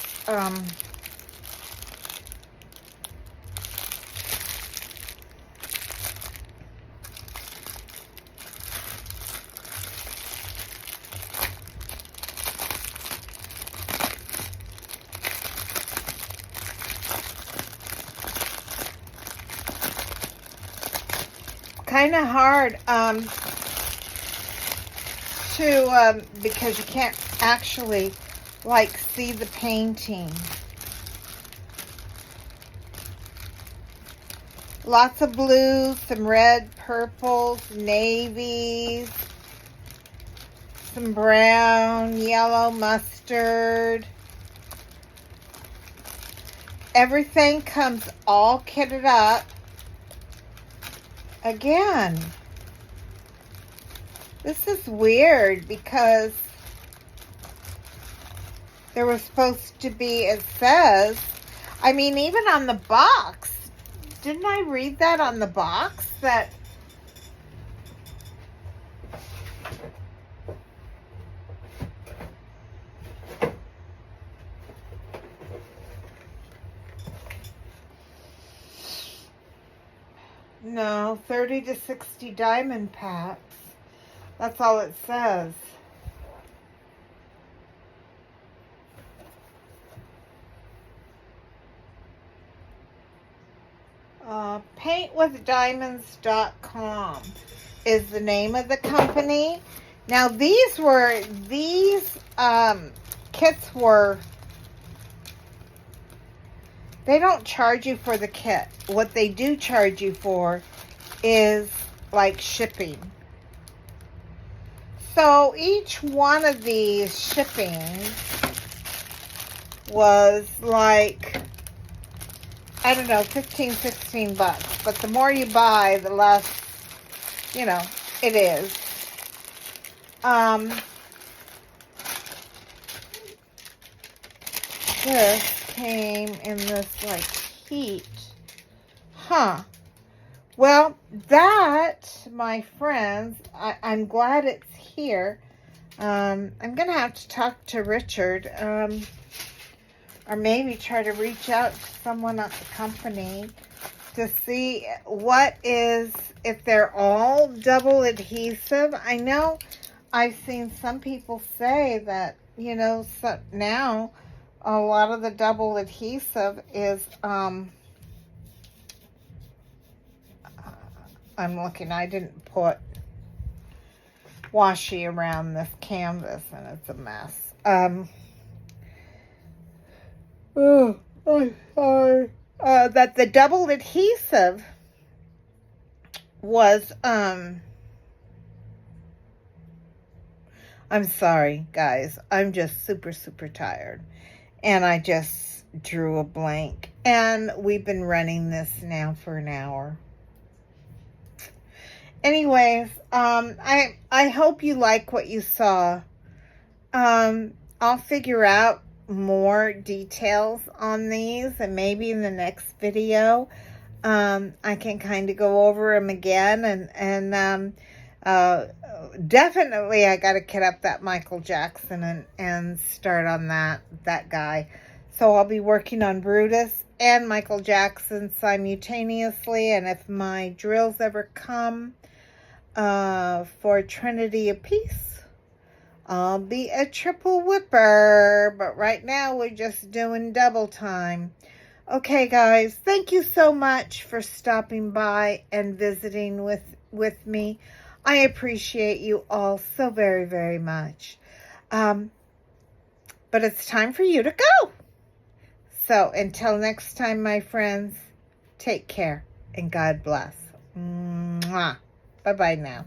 Speaker 1: Kind of hard because you can't actually like see the painting. Lots of blues, some red, purples, navies, some brown, yellow, mustard. Everything comes all kitted up. Again, this is weird because there was supposed to be, it says, I mean, even on the box, didn't I read that on the box? That no, 30 to 60 diamond packs. That's all it says. Paintwithdiamonds.com is the name of the company. Now these kits were, they don't charge you for the kit. What they do charge you for is like shipping. So each one of these shippings was like, I don't know, 15, 16 bucks. But the more you buy, the less, you know, it is. This came in this, like, heat. Huh. Well, that, my friends, I'm glad it's here. I'm going to have to talk to Richard. Or maybe try to reach out to someone at the company to see what is, if they're all double adhesive. I know I've seen some people say that, you know, so now a lot of the double adhesive is, I'm looking, I didn't put washi around this canvas and it's a mess. Oh, I'm sorry. That the double adhesive was, I'm sorry, guys. I'm just super, super tired. And I just drew a blank. And we've been running this now for an hour. Anyways, I hope you like what you saw. I'll figure out more details on these, and maybe in the next video I can kind of go over them again, and definitely I got to get up that Michael Jackson and start on that guy. So I'll be working on Brutus and Michael Jackson simultaneously, and if my drills ever come for Trinity of Peace, I'll be a triple whipper, but right now we're just doing double time. Okay, guys, thank you so much for stopping by and visiting with me. I appreciate you all so very, very much. But it's time for you to go. So until next time, my friends, take care and God bless. Mwah. Bye-bye now.